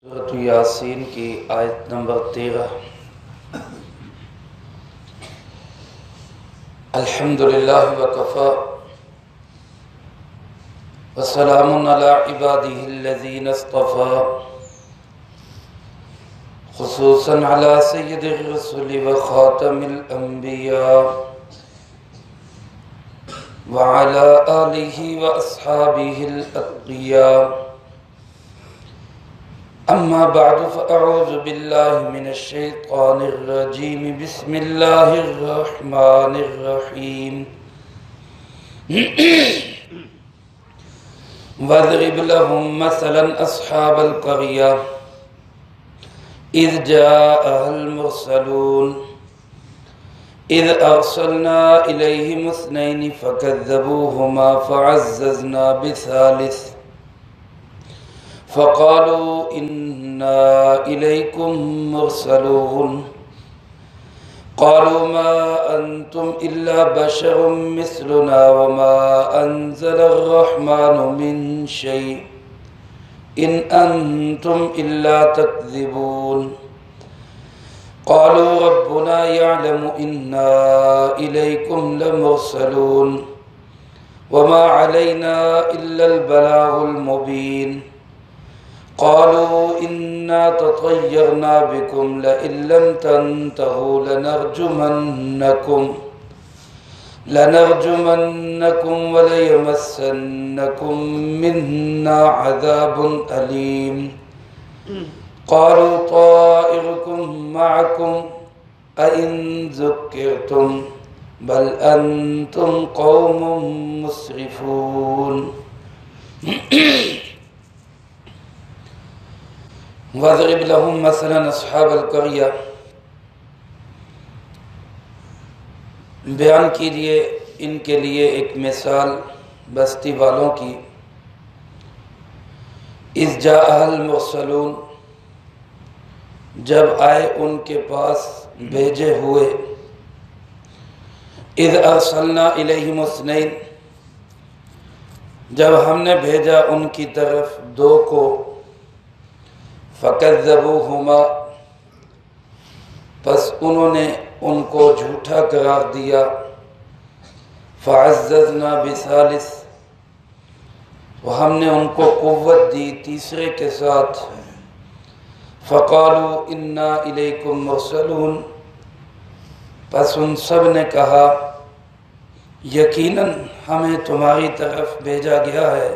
سورۃ یاسین کی آیت نمبر 13۔ الحمدللہ وکفی وسلام علی عبادہ الذین اصطفی، خصوصاً علی سید الرسل وخاتم الانبیاء وعلی آلہ واصحابہ الاتقیاء۔ اما بعد فاعوذ باللہ من الشیطان الرجیم، بسم اللہ الرحمن الرحیم۔ واضرب لهم مثلا اصحاب القریہ اذ جاءها المرسلون اذ ارسلنا الیہم اثنین فکذبوہما فعززنا بثالث فقالوا إنا إليكم مرسلون قالوا ما أنتم إلا بشر مثلنا وما أنزل الرحمن من شيء إن أنتم إلا تكذبون قالوا ربنا يعلم إنا إليكم لمرسلون وما علينا إلا البلاغ المبين قالوا إنا تطيرنا بكم لئن لم تنتهوا لنرجمنكم وليمسنكم منا عذاب أليم قالوا طائركم معكم أئن ذكرتم بل أنتم قوم مسرفون۔ واضرب لهم مثلا اصحاب القریہ، بیان کیجئے ان کے لیے ایک مثال بستی والوں کی۔ اذ جاءها المرسلون، جب آئے ان کے پاس بھیجے ہوئے۔ اذ ارسلنا الیہم اثنین، جب ہم نے بھیجا ان کی طرف دو کو۔ فَكَذَّبُوهُمَا، پس انہوں نے ان کو جھوٹا قرار دیا۔ فَعَزَّزْنَا بِثَالِثٍ، ہم نے ان کو قوت دی تیسرے کے ساتھ۔ فَقَالُوا إِنَّا إِلَيْكُمْ مُرْسَلُونَ، پس ان سب نے کہا یقیناً ہمیں تمہاری طرف بھیجا گیا ہے۔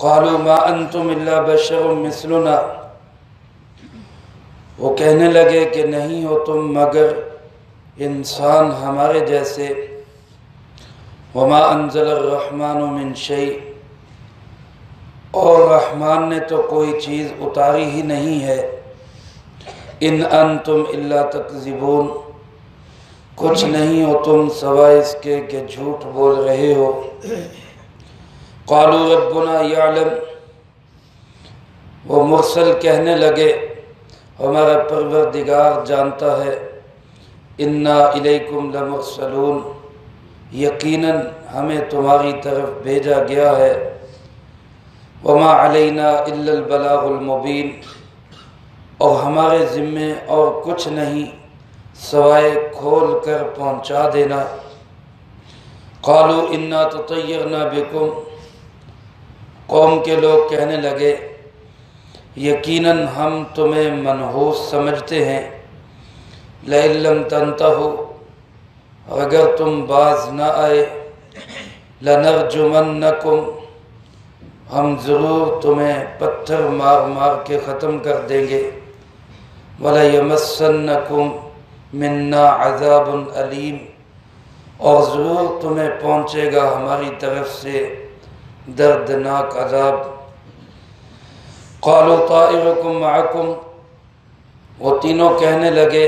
قالوا ما انتم الا بشر مثلنا، وہ کہنے لگے کہ نہیں ہو تم مگر انسان ہمارے جیسے۔ وما انزل الرحمن من شيء، اور رحمان نے تو کوئی چیز اتاری ہی نہیں ہے۔ ان انتم الا تکذبون، کچھ نہیں ہو تم سوائے اس کے کہ جھوٹ بول رہے ہو۔ قالوا ربنا يعلم، وہ مرسل کہنے لگے ہمارا پروردگار جانتا ہے۔ انا الیکم لمرسلون، یقیناً ہمیں تمہاری طرف بھیجا گیا ہے۔ وما علینا الا البلاغ المبین، اور ہمارے ذمے اور کچھ نہیں سوائے کھول کر پہنچا دینا۔ قالوا انا تطیرنا بکم، قوم کے لوگ کہنے لگے یقیناً ہم تمہیں منحوس سمجھتے ہیں۔ لئن لم تنتہوا، اگر تم باز نہ آئے۔ لنرجمنکم، ہم ضرور تمہیں پتھر مار مار کے ختم کر دیں گے۔ ولیمسنکم منا عذاب علیم، اور ضرور تمہیں پہنچے گا ہماری طرف سے دردناک عذاب۔ قالوا طائرکم معکم، وہ تینوں کہنے لگے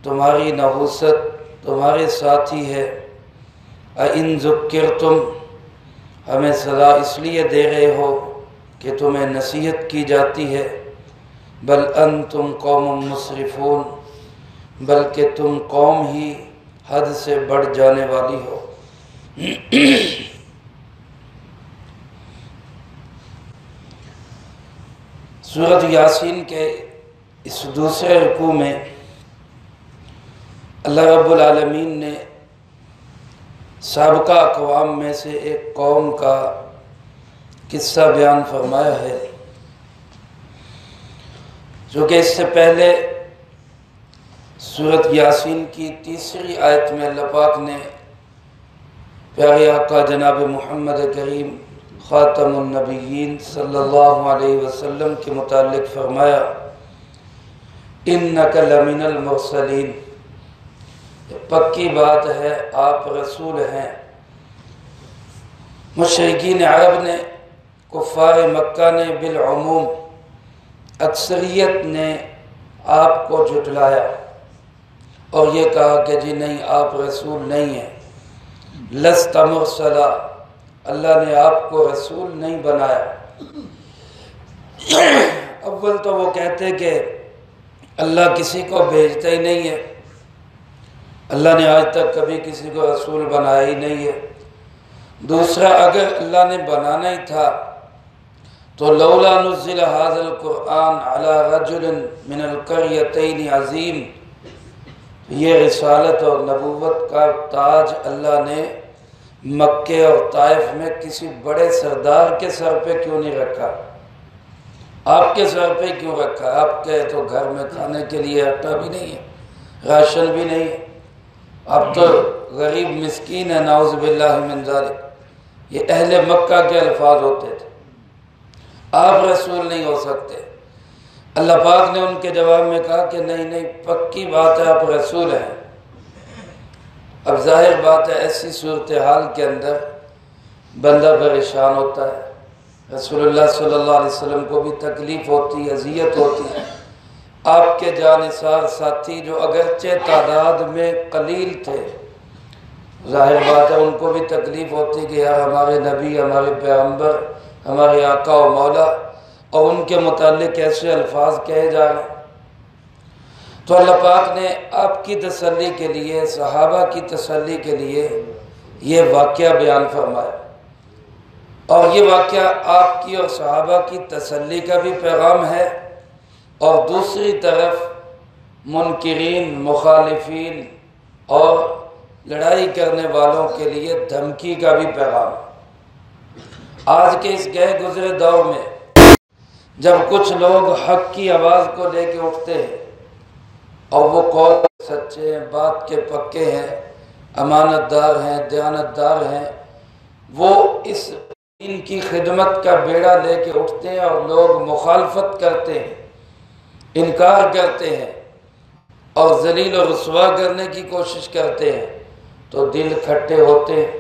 تمہاری نحوست تمہارے ساتھ ہی ہے۔ اَإِن ذُكِّرْتُمْ، ہمیں سزا اس لیے دے رہے ہو کہ تمہیں نصیحت کی جاتی ہے۔ بل انتم قوم مسرفون، بلکہ تم قوم ہی حد سے بڑھ جانے والی ہو۔ سورۃ یاسین کے اس دوسرے رکوع میں اللہ رب العالمین نے سابقہ اقوام میں سے ایک قوم کا قصہ بیان فرمایا ہے، جو کہ اس سے پہلے سورۃ یاسین کی تیسری آیت میں اللہ پاک نے پیارے آقا جناب محمد کریم خاتم النبیین صلی اللہ علیہ وسلم کے متعلق فرمایا اِنَّكَ لَمِنَ الْمُرْسَلِينَ، پکی بات ہے آپ رسول ہیں۔ مشرکین عرب نے، کفار مکہ نے بالعموم، اکثریت نے آپ کو جھٹلایا اور یہ کہا کہ جی نہیں، آپ رسول نہیں ہیں، لست مرسلا، اللہ نے آپ کو رسول نہیں بنایا۔ اول تو وہ کہتے کہ اللہ کسی کو بھیجتا ہی نہیں ہے، اللہ نے آج تک کبھی کسی کو رسول بنایا ہی نہیں ہے۔ دوسرا، اگر اللہ نے بنانا ہی تھا تو لولا نزل هذا القرآن على رجل من القريتين عظیم، یہ رسالت اور نبوت کا تاج اللہ نے مکے اور طائف میں کسی بڑے سردار کے سر پہ کیوں نہیں رکھا؟ آپ کے سر پہ کیوں رکھا؟ آپ کے تو گھر میں کھانے کے لیے آٹا بھی نہیں ہے، راشن بھی نہیں ہے، آپ تو غریب مسکین ہے، نعوذ باللہ من ذالک۔ یہ اہل مکہ کے الفاظ ہوتے تھے، آپ رسول نہیں ہو سکتے۔ اللہ پاک نے ان کے جواب میں کہا کہ نہیں، پکی بات ہے آپ رسول ہیں۔ اب ظاہر بات ہے ایسی صورتحال کے اندر بندہ پریشان ہوتا ہے، رسول اللہ صلی اللہ علیہ وسلم کو بھی تکلیف ہوتی ہے، اذیت ہوتی ہے۔ آپ کے جانثار ساتھی جو اگرچہ تعداد میں قلیل تھے، ظاہر بات ہے ان کو بھی تکلیف ہوتی کہ یار ہمارے نبی، ہمارے پیغمبر، ہمارے آقا و مولا، اور ان کے متعلق ایسے الفاظ کہے جا رہے ہیں۔ تو اللہ پاک نے آپ کی تسلی کے لیے، صحابہ کی تسلی کے لیے یہ واقعہ بیان فرمایا، اور یہ واقعہ آپ کی اور صحابہ کی تسلی کا بھی پیغام ہے، اور دوسری طرف منکرین، مخالفین اور لڑائی کرنے والوں کے لیے دھمکی کا بھی پیغام ہے۔ آج کے اس گئے گزرے دور میں جب کچھ لوگ حق کی آواز کو لے کے اٹھتے ہیں اور وہ قول سچے ہیں، بات کے پکے ہیں، امانت دار ہیں، دیانت دار ہیں، وہ اس دین کی خدمت کا بیڑا لے کے اٹھتے ہیں اور لوگ مخالفت کرتے ہیں، انکار کرتے ہیں اور ذلیل و رسوا کرنے کی کوشش کرتے ہیں، تو دل کھٹے ہوتے ہیں،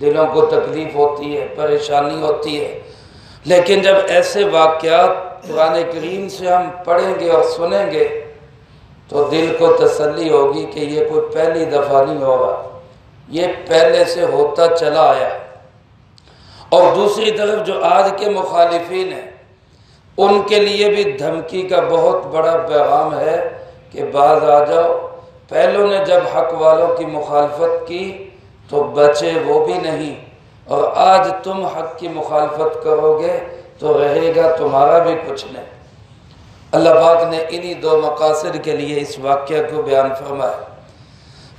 دلوں کو تکلیف ہوتی ہے، پریشانی ہوتی ہے۔ لیکن جب ایسے واقعات قرآن کریم سے ہم پڑھیں گے اور سنیں گے تو دل کو تسلی ہوگی کہ یہ کوئی پہلی دفعہ نہیں ہوگا، یہ پہلے سے ہوتا چلا آیا۔ اور دوسری طرف جو آج کے مخالفین ہیں، ان کے لیے بھی دھمکی کا بہت بڑا پیغام ہے کہ باز آ جاؤ، پہلوں نے جب حق والوں کی مخالفت کی تو بچے وہ بھی نہیں، اور آج تم حق کی مخالفت کرو گے تو رہے گا تمہارا بھی کچھ نہیں۔ اللہ پاک نے انہی دو مقاصد کے لیے اس واقعہ کو بیان فرمایا۔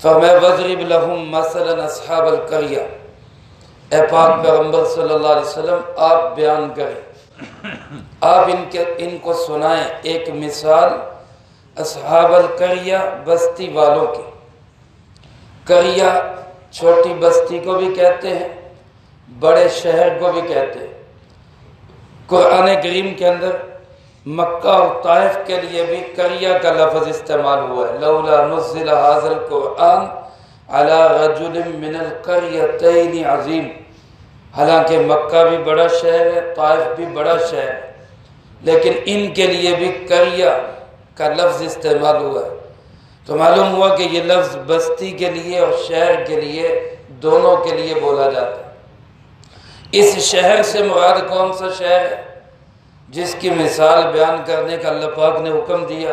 فرمایا وَاضْرِبْ لَهُمْ مَثَلًا أَصْحَابَ الْقَرْيَةِ، اے پاک پیغمبر صلی اللہ علیہ وسلم آپ بیان کریں، آپ ان کو سنائیں ایک مثال اصحاب القریہ، بستی والوں کی۔ قریہ چھوٹی بستی کو بھی کہتے ہیں، بڑے شہر کو بھی کہتے ہیں۔ قرآن کریم کے اندر مکہ اور طائف کے لیے بھی قریہ کا لفظ استعمال ہوا ہے، لولا نزل هذا القرآن على رجل من القريتين عظیم۔ حالانکہ مکہ بھی بڑا شہر ہے، طائف بھی بڑا شہر ہے، لیکن ان کے لیے بھی قریہ کا لفظ استعمال ہوا ہے، تو معلوم ہوا کہ یہ لفظ بستی کے لیے اور شہر کے لیے، دونوں کے لیے بولا جاتا ہے۔ اس شہر سے مراد کون سا شہر ہے جس کی مثال بیان کرنے کا اللہ پاک نے حکم دیا؟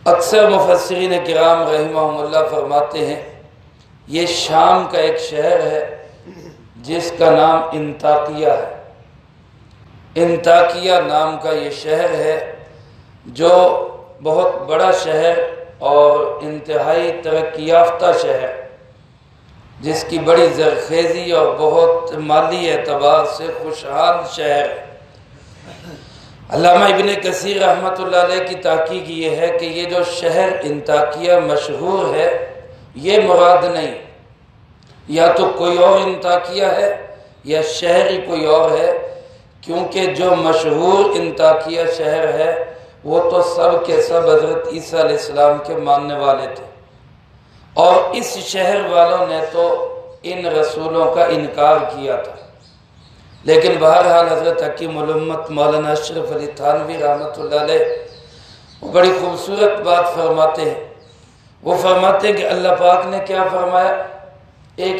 اکثر مفسرین کرام رحمہم اللہ فرماتے ہیں یہ شام کا ایک شہر ہے جس کا نام انطاکیہ ہے۔ انطاکیہ نام کا یہ شہر ہے جو بہت بڑا شہر اور انتہائی ترقی یافتہ شہر، جس کی بڑی زرخیزی اور بہت مالی اعتبار سے خوشحال شہر ہے۔ علامہ ابن کثیر رحمۃ اللہ علیہ کی تحقیق یہ ہے کہ یہ جو شہر انطاکیہ مشہور ہے، یہ مراد نہیں، یا تو کوئی اور انطاکیہ ہے یا شہر ہی کوئی اور ہے، کیونکہ جو مشہور انطاکیہ شہر ہے وہ تو سب کے سب حضرت عیسیٰ علیہ السلام کے ماننے والے تھے، اور اس شہر والوں نے تو ان رسولوں کا انکار کیا تھا۔ لیکن بہرحال حضرت حکیم الامت مولانا اشرف علی تھانوی رحمۃ اللہ علیہ وہ بڑی خوبصورت بات فرماتے ہیں۔ وہ فرماتے ہیں کہ اللہ پاک نے کیا فرمایا، ایک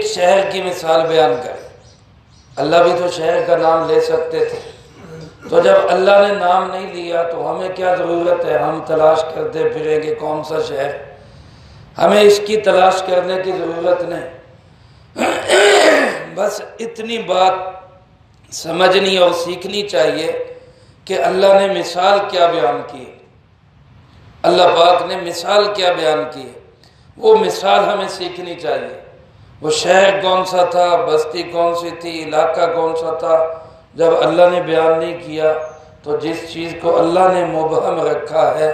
شہر کی مثال بیان کر۔ اللہ بھی تو شہر کا نام لے سکتے تھے، تو جب اللہ نے نام نہیں لیا تو ہمیں کیا ضرورت ہے ہم تلاش کرتے پھریں کہ کون سا شہر؟ ہمیں اس کی تلاش کرنے کی ضرورت نہیں، بس اتنی بات سمجھنی اور سیکھنی چاہیے کہ اللہ نے مثال کیا بیان کی، اللہ پاک نے مثال کیا بیان کی، وہ مثال ہمیں سیکھنی چاہیے۔ وہ شہر کون سا تھا، بستی کون سی تھی، علاقہ کون سا تھا، جب اللہ نے بیان نہیں کیا تو جس چیز کو اللہ نے مبہم رکھا ہے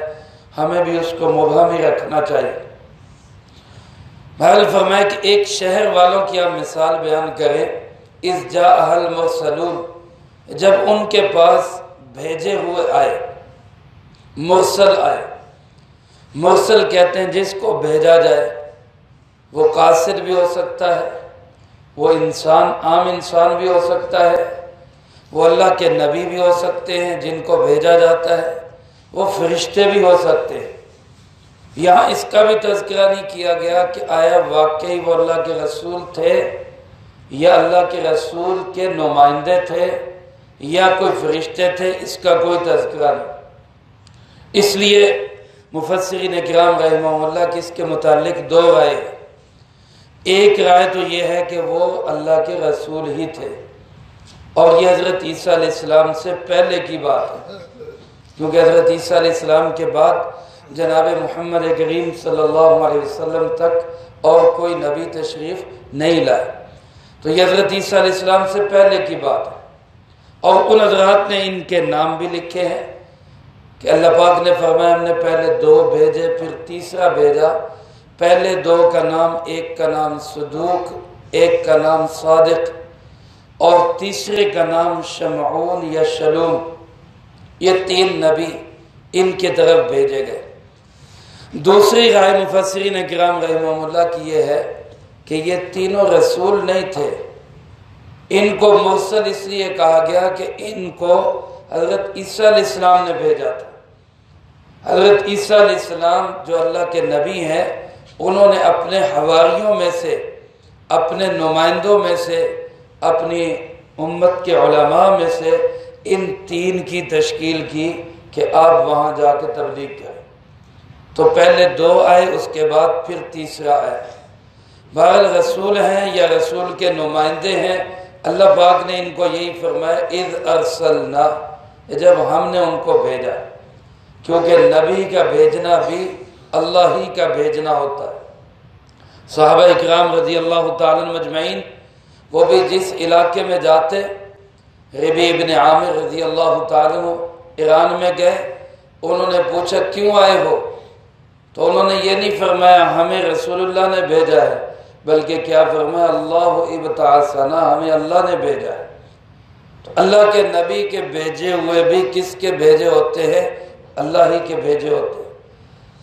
ہمیں بھی اس کو مبہم ہی رکھنا چاہیے۔ بہرحال فرمایا کہ ایک شہر والوں کی آپ مثال بیان کریں، اذ جاء المرسلون، جب ان کے پاس بھیجے ہوئے آئے، مرسل آئے۔ مرسل کہتے ہیں جس کو بھیجا جائے، وہ قاصد بھی ہو سکتا ہے، وہ انسان عام انسان بھی ہو سکتا ہے، وہ اللہ کے نبی بھی ہو سکتے ہیں جن کو بھیجا جاتا ہے، وہ فرشتے بھی ہو سکتے ہیں۔ یہاں اس کا بھی تذکرہ نہیں کیا گیا کہ آیا واقعی وہ اللہ کے رسول تھے یا اللہ کے رسول کے نمائندے تھے یا کوئی فرشتے تھے، اس کا کوئی تذکرہ نہیں۔ اس لیے مفسرین کرام رحمہ اللہ کی اس کے متعلق دو رائے ہیں۔ ایک رائے تو یہ ہے کہ وہ اللہ کے رسول ہی تھے، اور یہ حضرت عیسیٰ علیہ السلام سے پہلے کی بات ہے، کیونکہ حضرت عیسیٰ علیہ السلام کے بعد جناب محمد کریم صلی اللہ علیہ وسلم تک اور کوئی نبی تشریف نہیں لائے، تو یہ حضرت عیسیٰ علیہ السلام سے پہلے کی بات ہے۔ اور ان حضرات نے ان کے نام بھی لکھے ہیں کہ اللہ پاک نے فرمایا ہم نے پہلے 2 بھیجے پھر تیسرا بھیجا۔ پہلے 2 کا نام، ایک کا نام صدوق، ایک کا نام صادق، اور تیسرے کا نام شمعون یا شلوم۔ یہ 3 نبی ان کی طرف بھیجے گئے۔ دوسری رائے مفسرین کرام رحمہ اللہ کی یہ ہے کہ یہ تینوں رسول نہیں تھے، ان کو مرسل اس لیے کہا گیا کہ ان کو حضرت عیسیٰ علیہ السلام نے بھیجا تھا۔ حضرت عیسیٰ علیہ السلام جو اللہ کے نبی ہیں، انہوں نے اپنے حواریوں میں سے، اپنے نمائندوں میں سے، اپنی امت کے علماء میں سے ان 3 کی تشکیل کی کہ آپ وہاں جا کے تبلیغ کریں۔ تو پہلے 2 آئے، اس کے بعد پھر تیسرا آئے۔ بہرحال رسول ہیں یا رسول کے نمائندے ہیں، اللہ پاک نے ان کو یہی فرمایا اذ ارسلنا، جب ہم نے ان کو بھیجا، کیونکہ نبی کا بھیجنا بھی اللہ ہی کا بھیجنا ہوتا ہے۔ صحابہ اکرام رضی اللہ تعالیٰ مجمعین وہ بھی جس علاقے میں جاتے، ربی ابن عامر رضی اللہ تعالیٰ ایران میں گئے، انہوں نے پوچھا کیوں آئے ہو؟ تو انہوں نے یہ نہیں فرمایا ہمیں رسول اللہ نے بھیجا ہے، بلکہ کیا فرمایا اللہ ابتعثنا، ہمیں اللہ نے بھیجا ہے۔ تو اللہ کے نبی کے بھیجے ہوئے بھی کس کے بھیجے ہوتے ہیں؟ اللہ ہی کے بھیجے ہوتے ہیں۔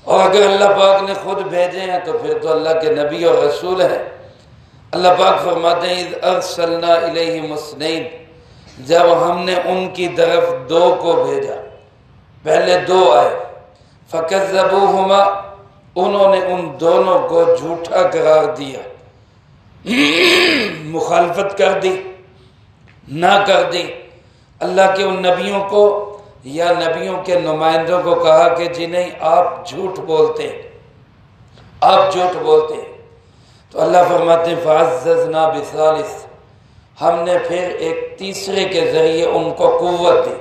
اور اگر اللہ پاک نے خود بھیجے ہیں تو پھر تو اللہ کے نبی اور رسول ہیں۔ اللہ پاک فرماتے ہیں اذ ارسلنا الیہم اثنین، جب ہم نے ان کی طرف 2 کو بھیجا، پہلے 2 آئے، فکذبوہما، انہوں نے ان دونوں کو جھوٹا قرار دیا، مخالفت کر دی، نہ کر دی۔ اللہ کے ان نبیوں کو یا نبیوں کے نمائندوں کو کہا کہ جنہیں آپ جھوٹ بولتے ہیں، آپ جھوٹ بولتے ہیں۔ تو اللہ فرماتے ہیں فَعَزَّزْنَا بِثَالِثٍ، ہم نے پھر ایک تیسرے کے ذریعے ان کو قوت دی۔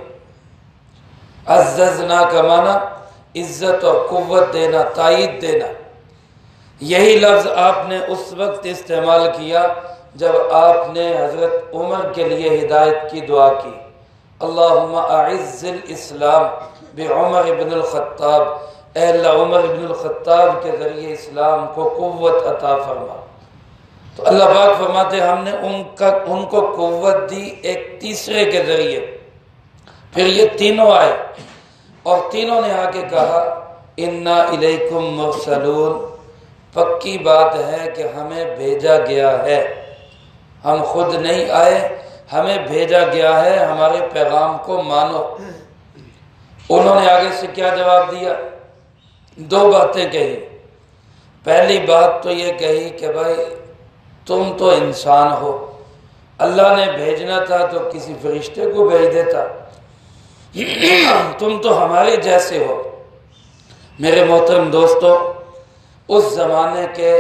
عززنا کا معنی عزت اور قوت دینا، تائید دینا۔ یہی لفظ آپ نے اس وقت استعمال کیا جب آپ نے حضرت عمر کے لیے ہدایت کی دعا کی، اللہم اعز الاسلام بعمر بن الخطاب، اے اللہ عمر بن الخطاب کے ذریعے اسلام کو قوت عطا فرما۔ تو اللہ پاک فرماتے ہم نے ان کو قوت دی ایک تیسرے کے ذریعے۔ پھر یہ تینوں آئے اور تینوں نے آ کے کہا انا الیکم مرسلون، پکی بات ہے کہ ہمیں بھیجا گیا ہے، ہم خود نہیں آئے، ہمیں بھیجا گیا ہے، ہمارے پیغام کو مانو۔ انہوں نے آگے سے کیا جواب دیا؟ دو باتیں کہی۔ پہلی بات تو یہ کہی کہ بھائی تم تو انسان ہو، اللہ نے بھیجنا تھا تو کسی فرشتے کو بھیج دیتا، تم تو ہمارے جیسے ہو۔ میرے محترم دوستو، اس زمانے کے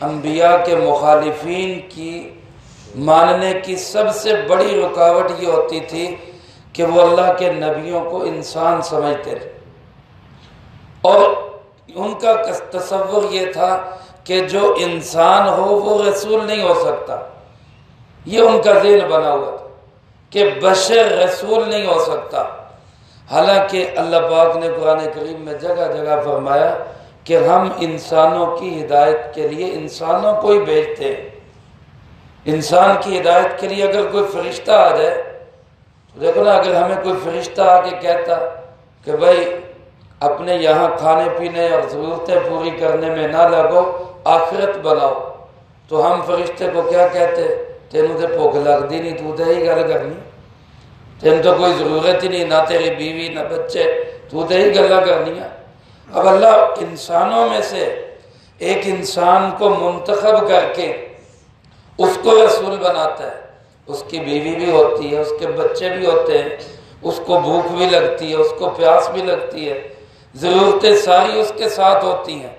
انبیاء کے مخالفین کی ماننے کی سب سے بڑی رکاوٹ یہ ہوتی تھی کہ وہ اللہ کے نبیوں کو انسان سمجھتے تھے، اور ان کا تصور یہ تھا کہ جو انسان ہو وہ رسول نہیں ہو سکتا۔ یہ ان کا ذہن بنا ہوا تھا کہ بشر رسول نہیں ہو سکتا۔ حالانکہ اللہ پاک نے قرآن کریم میں جگہ جگہ فرمایا کہ ہم انسانوں کی ہدایت کے لیے انسانوں کو ہی بھیجتے ہیں۔ انسان کی ہدایت کے لیے اگر کوئی فرشتہ آ جائے تو دیکھو نا، اگر ہمیں کوئی فرشتہ آ کے کہتا کہ بھائی اپنے یہاں کھانے پینے اور ضرورتیں پوری کرنے میں نہ لگو، آخرت بناؤ، تو ہم فرشتے کو کیا کہتے؟ تینوں تے بھوک لگتی نہیں، تو تے ہی گل کرنی، تین تو کوئی ضرورت ہی نہیں، نہ تیری بیوی نہ بچے، تو تے ہی گلا کرنی ہے۔ اب اللہ انسانوں میں سے ایک انسان کو منتخب کر کے اس کو رسول بناتا ہے۔ اس کی بیوی بھی ہوتی ہے، اس کے بچے بھی ہوتے ہیں، اس کو بھوک بھی لگتی ہے، اس کو پیاس بھی لگتی ہے، ضرورتیں ساری اس کے ساتھ ہوتی ہیں۔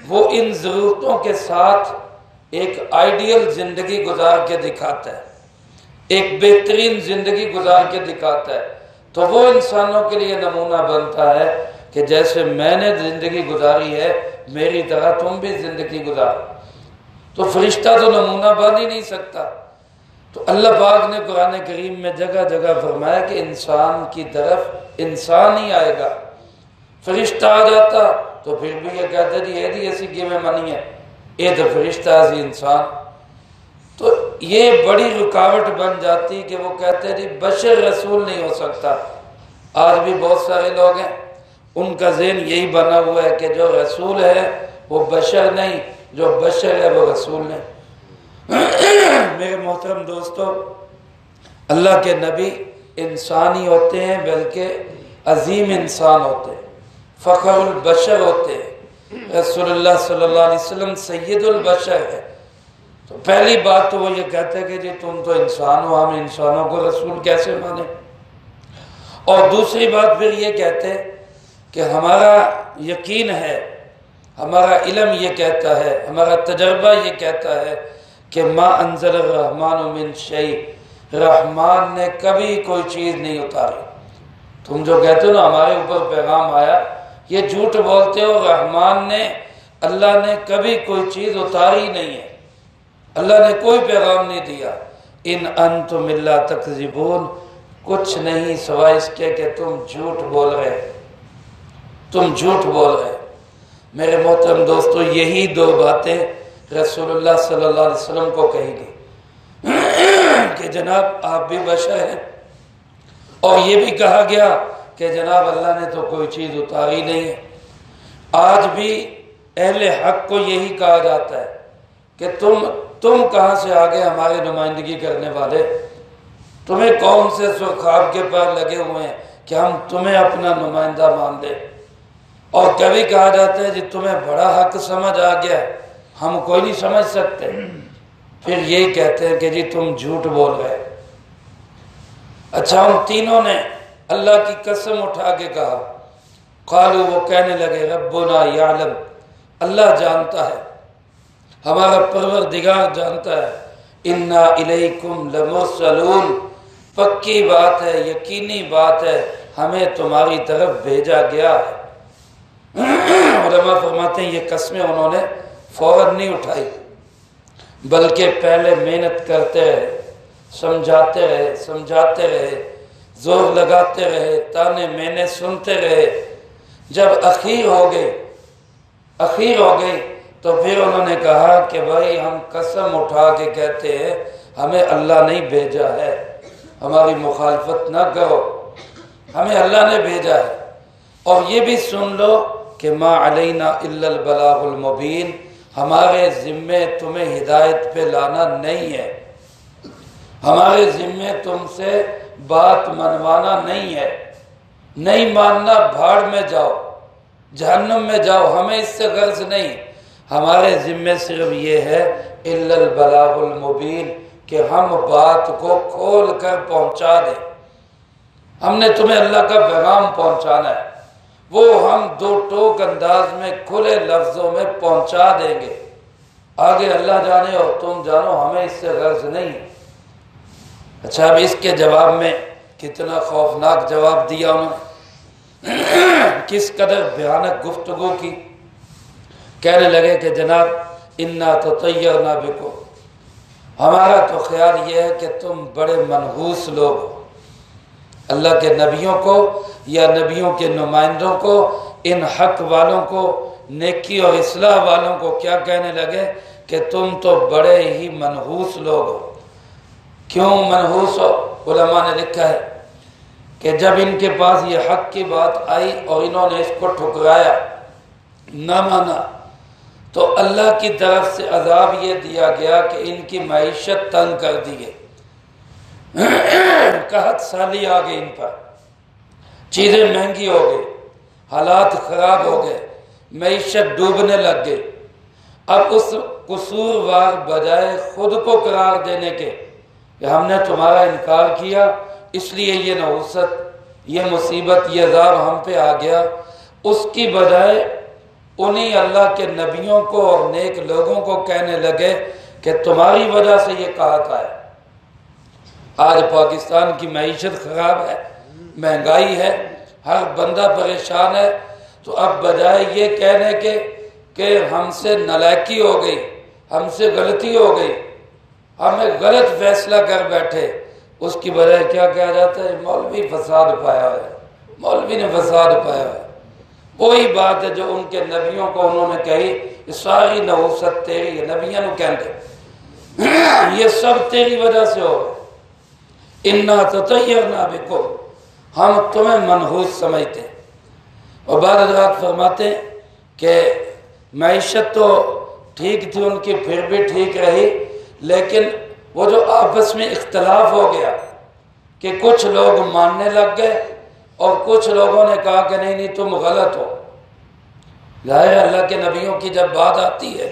وہ ان ضرورتوں کے ساتھ ایک آئیڈیل زندگی گزار کے دکھاتا ہے، ایک بہترین زندگی گزار کے دکھاتا ہے، تو وہ انسانوں کے لیے نمونہ بنتا ہے کہ جیسے میں نے زندگی گزاری ہے میری طرح تم بھی زندگی گزار۔ تو فرشتہ تو نمونہ بن ہی نہیں سکتا۔ تو اللہ پاک نے قرآن کریم میں جگہ جگہ فرمایا کہ انسان کی طرف انسان ہی آئے گا۔ فرشتہ آ جاتا تو پھر بھی یہ کہتے جی یہ دی ایسی کی میں منی ہے، یہ تو فرشتہ ایسی انسان، تو یہ بڑی رکاوٹ بن جاتی کہ وہ کہتے جی بشر رسول نہیں ہو سکتا۔ آج بھی بہت سارے لوگ ہیں ان کا ذہن یہی بنا ہوا ہے کہ جو رسول ہے وہ بشر نہیں، جو بشر ہے وہ رسول نہیں۔ میرے محترم دوستو، اللہ کے نبی انسان ہی ہوتے ہیں بلکہ عظیم انسان ہوتے ہیں، فخر البشر ہوتے ہیں۔ رسول اللہ صلی اللہ علیہ وسلم سید البشر ہے۔ تو پہلی بات تو وہ یہ کہتے ہیں کہ جی تم تو انسان ہو، ہم انسانوں کو رسول کیسے مانیں؟ اور دوسری بات پھر یہ کہتے کہ ہمارا یقین ہے، ہمارا علم یہ کہتا ہے، ہمارا تجربہ یہ کہتا ہے کہ ما انزل الرحمن من شیء، رحمان نے کبھی کوئی چیز نہیں اتاری۔ تم جو کہتے ہو نا ہمارے اوپر پیغام آیا، یہ جھوٹ بولتے ہو، رحمان نے، اللہ نے کبھی کوئی چیز اتاری نہیں ہے، اللہ نے کوئی پیغام نہیں دیا۔ ان انتم الا تکذبون، کچھ نہیں سوائے اس کے کہ تم جھوٹ بول رہے، تم جھوٹ بول رہے۔ میرے محترم دوستو، یہی دو باتیں رسول اللہ صلی اللہ علیہ وسلم کو کہی گئی کہ جناب آپ بھی بشر ہیں، اور یہ بھی کہا گیا کہ جناب اللہ نے تو کوئی چیز اتاری نہیں ہے۔ آج بھی اہل حق کو یہی کہا جاتا ہے کہ تم کہاں سے آگے ہماری نمائندگی کرنے والے، تمہیں کون سے سرخاب کے پر لگے ہوئے ہیں کہ ہم تمہیں اپنا نمائندہ مان لیں۔ اور کبھی کہا جاتا ہے جی تمہیں بڑا حق سمجھ آ گیا، ہم کوئی نہیں سمجھ سکتے، پھر یہی کہتے ہیں کہ جی تم جھوٹ بول رہے۔ اچھا، ان تینوں نے اللہ کی قسم اٹھا کے کہا، قالوا، وہ کہنے لگے، ربنا یعلم، اللہ جانتا ہے، ہمارا پروردگار جانتا ہے، انا الیکم لمرسلون، پکی بات ہے، یقینی بات ہے، ہمیں تمہاری طرف بھیجا گیا ہے۔ علماء فرماتے ہیں یہ قسمیں انہوں نے فوراً نہیں اٹھائی، بلکہ پہلے محنت کرتے رہے، سمجھاتے رہے، زور لگاتے رہے، تانے مینے سنتے رہے۔ جب اخیر ہو گئی تو پھر انہوں نے کہا کہ بھائی ہم قسم اٹھا کے کہتے ہیں ہمیں اللہ نہیں بھیجا ہے، ہماری مخالفت نہ کرو، ہمیں اللہ نے بھیجا ہے۔ اور یہ بھی سن لو کہ ما علینا الا البلاغ المبین، ہمارے ذمے تمہیں ہدایت پہ لانا نہیں ہے، ہمارے ذمے تم سے بات منوانا نہیں ہے، نہیں ماننا بھاڑ میں جاؤ، جہنم میں جاؤ، ہمیں اس سے غرض نہیں، ہمارے ذمے صرف یہ ہے الا البلاغ المبین کہ ہم بات کو کھول کر پہنچا دیں، ہم نے تمہیں اللہ کا پیغام پہنچانا ہے، وہ ہم دو ٹوک انداز میں کھلے لفظوں میں پہنچا دیں گے، آگے اللہ جانے اور تم جانو، ہمیں اس سے غرض نہیں۔ اچھا اب اس کے جواب میں کتنا خوفناک جواب دیا انہوں نے، کس قدر بھیانک گفتگو کی۔ کہنے لگے کہ جناب انا تطیرنا بکم، ہمارا تو خیال یہ ہے کہ تم بڑے منحوس لوگ ہو۔ اللہ کے نبیوں کو یا نبیوں کے نمائندوں کو، ان حق والوں کو، نیکی اور اصلاح والوں کو کیا کہنے لگے کہ تم تو بڑے ہی منحوس لوگ ہو۔ کیوں منحوس ہو؟ علماء نے لکھا ہے کہ جب ان کے پاس یہ حق کی بات آئی اور انہوں نے اس کو ٹھکرایا، نہ مانا، تو اللہ کی طرف سے عذاب یہ دیا گیا کہ ان کی معیشت تنگ کر دی گئی، قحط سالی آ گئی ان پر، چیزیں مہنگی ہو گئی، حالات خراب ہو گئے، معیشت ڈوبنے لگ گئی۔ اب اس قصوروار بجائے خود کو قرار دینے کے کہ ہم نے تمہارا انکار کیا اس لیے یہ نحوست، یہ مصیبت، یہ عذاب ہم پہ آ گیا، اس کی بجائے انہی اللہ کے نبیوں کو اور نیک لوگوں کو کہنے لگے کہ تمہاری وجہ سے یہ قحط آیا۔ آج پاکستان کی معیشت خراب ہے، مہنگائی ہے، ہر بندہ پریشان ہے، تو اب بجائے یہ کہنے کے کہ ہم سے نالائکی ہو گئی، ہم سے غلطی ہو گئی، ہمیں غلط فیصلہ کر بیٹھے، اس کی بجائے کیا کہا جاتا ہے؟ مولوی فساد پایا ہے، مولوی نے فساد پایا ہے۔ وہی بات ہے جو ان کے نبیوں کو انہوں نے کہی، یہ ساری نحوست تیری ہے، نبیوں نے کہتے یہ سب تیری وجہ سے ہو گئے۔ انا تطیرنا بکم، ہم تمہیں منحوس سمجھتے ہیں۔ اور بعض حضرات فرماتے ہیں کہ معیشت تو ٹھیک تھی ان کی، پھر بھی ٹھیک رہی، لیکن وہ جو آپس میں اختلاف ہو گیا کہ کچھ لوگ ماننے لگ گئے اور کچھ لوگوں نے کہا کہ نہیں تم غلط ہو۔ ظاہر اللہ کے نبیوں کی جب بات آتی ہے،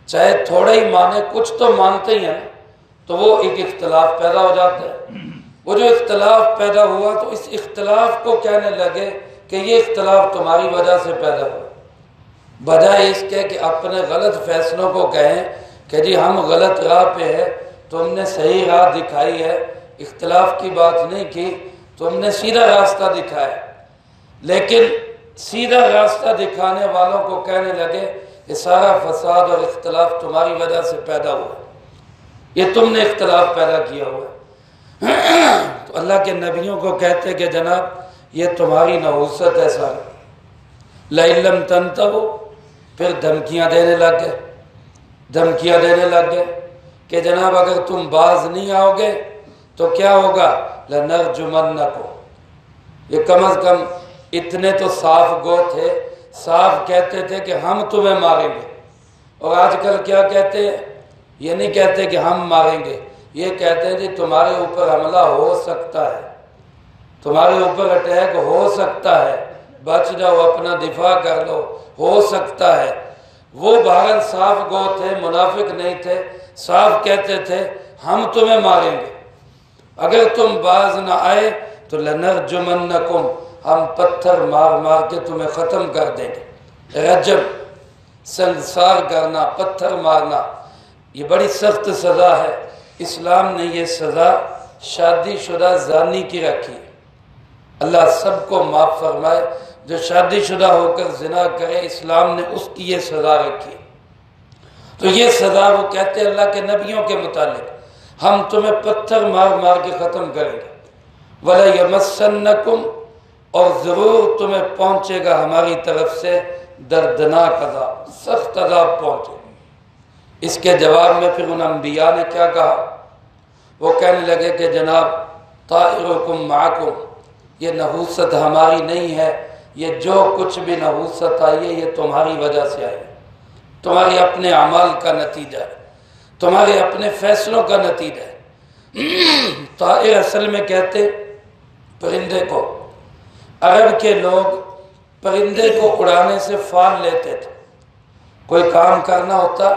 چاہے تھوڑا ہی مانے، کچھ تو مانتے ہی ہیں، تو وہ ایک اختلاف پیدا ہو جاتا ہے۔ وہ جو اختلاف پیدا ہوا تو اس اختلاف کو کہنے لگے کہ یہ اختلاف تمہاری وجہ سے پیدا ہوا، بجائے اس کے کہ اپنے غلط فیصلوں کو کہیں کہ جی ہم غلط راہ پہ ہیں، تم نے صحیح راہ دکھائی ہے، اختلاف کی بات نہیں کی، تم نے سیدھا راستہ دکھایا۔ لیکن سیدھا راستہ دکھانے والوں کو کہنے لگے کہ سارا فساد اور اختلاف تمہاری وجہ سے پیدا ہوا، یہ تم نے اختلاف پیدا کیا ہوا ہے۔ تو اللہ کے نبیوں کو کہتے کہ جناب یہ تمہاری نحوست ہے سارا۔ لَئِن لَّمْ تَنْتَهُوا، پھر دھمکیاں دینے لگ گئے کہ جناب اگر تم باز نہیں آؤ گے تو کیا ہوگا؟ لَنَرْجُمَنَّكُمْ، یہ کم از کم اتنے تو صاف گو تھے، صاف کہتے تھے کہ ہم تمہیں ماریں گے۔ اور آج کل کیا کہتے ہیں؟ یہ نہیں کہتے کہ ہم ماریں گے، یہ کہتے ہیں جی تمہارے اوپر حملہ ہو سکتا ہے، تمہارے اوپر اٹیک ہو سکتا ہے، بچ جاؤ، اپنا دفاع کر لو، ہو سکتا ہے۔ وہ بہرحال صاف گو تھے، منافق نہیں تھے، صاف کہتے تھے ہم تمہیں ماریں گے، اگر تم باز نہ آئے تو لَنَرْجُمَنَّكُمْ، ہم پتھر مار مار کے تمہیں ختم کر دیں گے۔ رجم، سنسار کرنا، پتھر مارنا، یہ بڑی سخت سزا ہے۔ اسلام نے یہ سزا شادی شدہ زانی کی رکھی ہے۔ اللہ سب کو معاف فرمائے، جو شادی شدہ ہو کر زنا کرے اسلام نے اس کی یہ سزا رکھی ہے۔ تو یہ سزا وہ کہتے ہیں اللہ کے نبیوں کے متعلق، ہم تمہیں پتھر مار مار کے ختم کریں گے، وَلَيَمَسَّنَّكُمْ، اور ضرور تمہیں پہنچے گا ہماری طرف سے دردناک عذاب، سخت عذاب پہنچے گا۔ اس کے جواب میں پھر ان انبیاء نے کیا کہا؟ وہ کہنے لگے کہ جناب طائرکم معکم، یہ نحوست ہماری نہیں ہے، یہ جو کچھ بھی نحوست آئی ہے یہ تمہاری وجہ سے آئی ہے، تمہارے اپنے اعمال کا نتیجہ ہے، تمہارے اپنے فیصلوں کا نتیجہ ہے۔ طائر اصل میں کہتے پرندے کو، عرب کے لوگ پرندے کو اڑانے سے فال لیتے تھے۔ کوئی کام کرنا ہوتا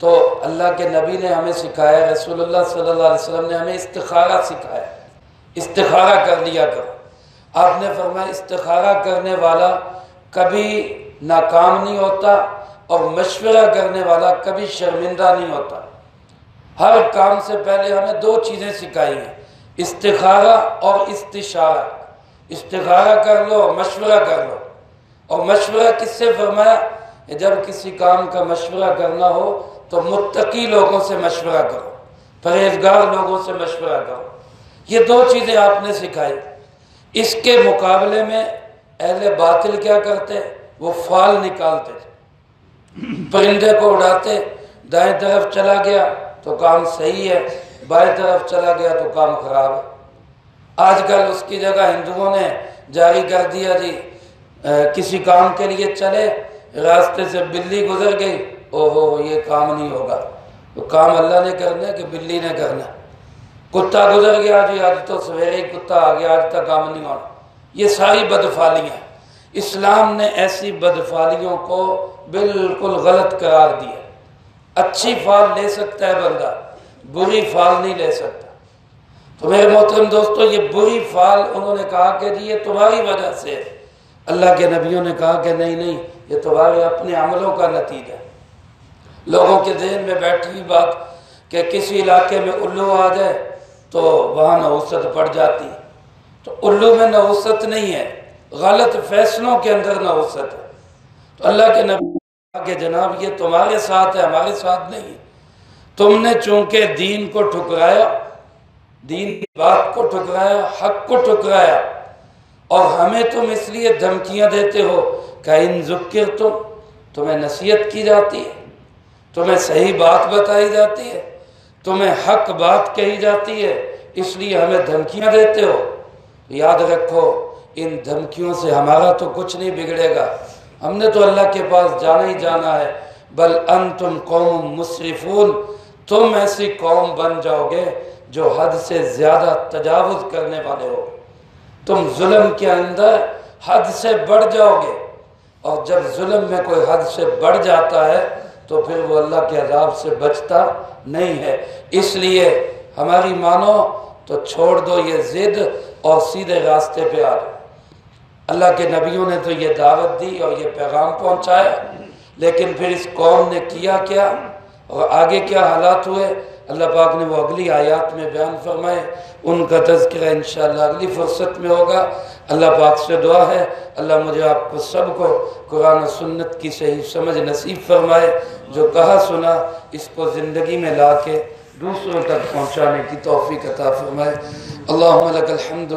تو اللہ کے نبی نے ہمیں سکھایا، رسول اللہ صلی اللہ علیہ وسلم نے ہمیں استخارہ سکھایا، استخارہ کر لیا کرو۔ آپ نے فرمایا استخارہ کرنے والا کبھی ناکام نہیں ہوتا اور مشورہ کرنے والا کبھی شرمندہ نہیں ہوتا۔ ہر کام سے پہلے ہمیں دو چیزیں سکھائی ہیں، استخارہ اور استشارہ۔ استخارہ کر لو اور مشورہ کر لو۔ اور مشورہ کس سے فرمایا؟ کہ جب کسی کام کا مشورہ کرنا ہو تو متقی لوگوں سے مشورہ کرو، پرہیزگار لوگوں سے مشورہ کرو۔ یہ دو چیزیں آپ نے سکھائی۔ اس کے مقابلے میں اہل باطل کیا کرتے؟ وہ فال نکالتے تھے، پرندے کو اڑاتے، دائیں طرف چلا گیا تو کام صحیح ہے، بائیں طرف چلا گیا تو کام خراب ہے۔ آج کل اس کی جگہ ہندوؤں نے جاری کر دیا جی کسی کام کے لیے چلے، راستے سے بلی گزر گئی، اوہو یہ کام نہیں ہوگا، تو کام اللہ نے کرنا ہے کہ بلی نے کرنا ہے۔ کتا گزر گیا جی آج تو سویرے ہی کتا آ گیا، آج تک کام نہیں ہونا۔ یہ ساری بدفعلیاں، اسلام نے ایسی بدفعلیوں کو بالکل غلط قرار دیا۔ اچھی فال لے سکتا ہے بندہ، بری فال نہیں لے سکتا۔ تو میرے محترم دوستو، یہ بری فال انہوں نے کہا کہ جی یہ تمہاری وجہ سے، اللہ کے نبیوں نے کہا کہ نہیں نہیں، یہ تمہارے اپنے عملوں کا نتیجہ ہے۔ لوگوں کے ذہن میں بیٹھی ہوئی بات کہ کسی علاقے میں الو آ جائے تو وہاں نحوست پڑ جاتی، تو الو میں نحوست نہیں ہے، غلط فیصلوں کے اندر نحوست ہے۔ تو اللہ کے نبی نے کہا کہ جناب یہ تمہارے ساتھ ہے، ہمارے ساتھ نہیں ہے۔ تم نے چونکہ دین کو ٹھکرایا، دین کی بات کو ٹھکرایا، حق کو ٹھکرایا، اور ہمیں تم اس لیے دھمکیاں دیتے ہو کہ ان ذکرتم، تمہیں نصیحت کی جاتی ہے، تمہیں صحیح بات بتائی جاتی ہے، تمہیں حق بات کہی جاتی ہے، اس لیے ہمیں دھمکیاں دیتے ہو۔ یاد رکھو ان دھمکیوں سے ہمارا تو کچھ نہیں بگڑے گا، ہم نے تو اللہ کے پاس جانا ہی جانا ہے۔ بل انتم قوم مسرفون، تم ایسی قوم بن جاؤ گے جو حد سے زیادہ تجاوز کرنے والے ہو، تم ظلم کے اندر حد سے بڑھ جاؤ گے، اور جب ظلم میں کوئی حد سے بڑھ جاتا ہے تو پھر وہ اللہ کے عذاب سے بچتا نہیں ہے۔ اس لیے ہماری مانو تو چھوڑ دو یہ ضد اور سیدھے راستے پہ آ جاؤ۔ اللہ کے نبیوں نے تو یہ دعوت دی اور یہ پیغام پہنچایا، لیکن پھر اس قوم نے کیا کیا اور آگے کیا حالات ہوئے، اللہ پاک نے وہ اگلی آیات میں بیان فرمائے۔ ان کا تذکرہ انشاءاللہ اگلی فرصت میں ہوگا۔ اللہ پاک سے دعا ہے اللہ مجھے آپ کو سب کو قرآن و سنت کی صحیح سمجھ نصیب فرمائے، جو کہا سنا اس کو زندگی میں لا کے دوسروں تک پہنچانے کی توفیق عطا فرمائے۔ اللہم لک الحمد